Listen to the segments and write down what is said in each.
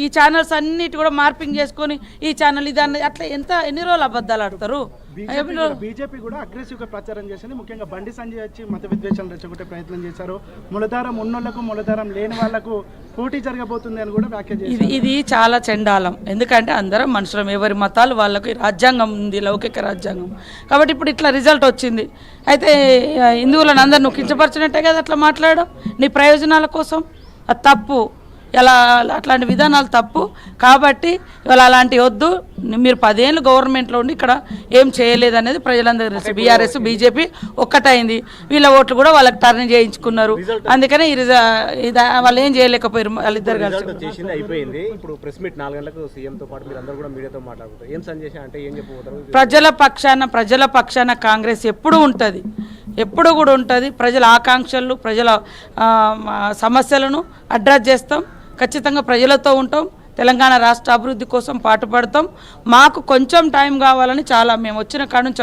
ఈ ఛానల్స్ అన్నిటి కూడా మార్పింగ్ చేసుకొని ఈ ఛానల్ ఇది అన్నది అట్లా ఎన్ని రోజులు అబద్ధాలు ఆడతారు. బీజేపీ కూడా అగ్రెసివ్ గా ప్రచారం చేసింది. ముఖ్యంగా బండి సంజయ్ వచ్చి మత విద్వేషాలు రెచ్చగొట్టే ప్రయత్నం చేశారు. మూలధారం ఉన్నోళ్లకు మూలధారం లేని వాళ్లకు పోటీ జరగబోతుంది అని కూడా వ్యాఖ్య చేశారు. ఇది చాలా చండాలం. ఎందుకంటే అందరం మనుషులం, ఎవరి మతాలు వాళ్ళకి రాజ్యాంగం ఉంది, లౌకిక రాజ్యాంగం. కాబట్టి ఇప్పుడు ఇట్లా రిజల్ట్ వచ్చింది. అయితే హిందువులను అందరు నువ్వు కించపరిచినట్టే కదా అట్లా మాట్లాడడం నీ ప్రయోజనాల కోసం. అది తప్పు. ఇలా అట్లాంటి విధానాలు తప్పు. కాబట్టి ఇవాళ అలాంటి వద్దు. మీరు 10 ఏళ్ళు గవర్నమెంట్లో ఉండి ఇక్కడ ఏం చేయలేదు అనేది ప్రజలందరూ తెలుసు. బీఆర్ఎస్ బీజేపీ ఒక్కటైంది. వీళ్ళ ఓట్లు కూడా వాళ్ళకి టర్న్ చేయించుకున్నారు. అందుకనే వాళ్ళు ఏం చేయలేకపోయారు. వాళ్ళిద్దరు కలిసి అయిపోయింది. ఇప్పుడు ప్రెస్ మీట్ 4 గంటలకు సీఎంతో పాటు మీరు అందరూ కూడా మీడియాతో మాట్లాడుతారు. ఏం సందేశం అంటే ఏం చెప్పబోతారు? ప్రజల పక్షాన కాంగ్రెస్ ఎప్పుడు ఉంటుంది, ఎప్పుడు కూడా ఉంటుంది. ప్రజల ఆకాంక్షలు, ప్రజల సమస్యలను అడ్రస్ చేస్తాం. ఖచ్చితంగా ప్రజలతో ఉంటాం. తెలంగాణ రాష్ట్ర అభివృద్ధి కోసం పాటుపడతాం. మాకు కొంచెం టైం కావాలని చాలా మేము వచ్చిన కాడ నుంచి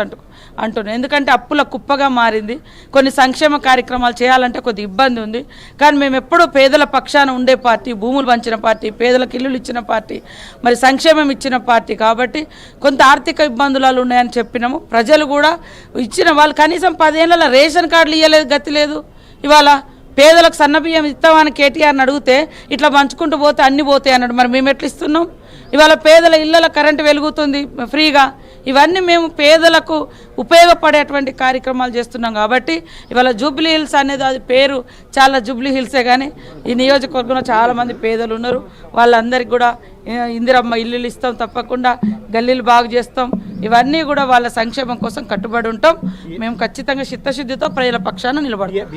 అంటున్నాం. ఎందుకంటే అప్పుల కుప్పగా మారింది. కొన్ని సంక్షేమ కార్యక్రమాలు చేయాలంటే కొద్ది ఇబ్బంది ఉంది. కానీ మేము ఎప్పుడూ పేదల పక్షాన ఉండే పార్టీ, భూములు పంచిన పార్టీ, పేదలకు ఇల్లులు ఇచ్చిన పార్టీ, మరి సంక్షేమం ఇచ్చిన పార్టీ. కాబట్టి కొంత ఆర్థిక ఇబ్బందులు ఉన్నాయని చెప్పినాము. ప్రజలు కూడా ఇచ్చిన వాళ్ళు కనీసం 10 ఏళ్ళ రేషన్ కార్డులు ఇవ్వలేదు, గతి లేదు. ఇవాళ పేదలకు సన్నబియ్యం ఇస్తామని కేటీఆర్ని అడిగితే ఇట్లా పంచుకుంటూ పోతే అన్నీ పోతాయి అన్నాడు. మరి మేము ఎట్లా ఇస్తున్నాం? ఇవాళ పేదల ఇళ్ళ కరెంటు వెలుగుతుంది ఫ్రీగా. ఇవన్నీ మేము పేదలకు ఉపయోగపడేటువంటి కార్యక్రమాలు చేస్తున్నాం. కాబట్టి ఇవాళ జూబ్లీ హిల్స్ అనేది అది పేరు చాలా జూబ్లీ హిల్సే, కానీ ఈ నియోజకవర్గంలో చాలామంది పేదలు ఉన్నారు. వాళ్ళందరికీ కూడా ఇందిరమ్మ ఇల్లులు ఇస్తాం, తప్పకుండా గల్లీలు బాగు చేస్తాం. ఇవన్నీ కూడా వాళ్ళ సంక్షేమం కోసం కట్టుబడి ఉంటాం. మేము ఖచ్చితంగా చిత్తశుద్ధితో ప్రజల పక్షాన నిలబడతాం.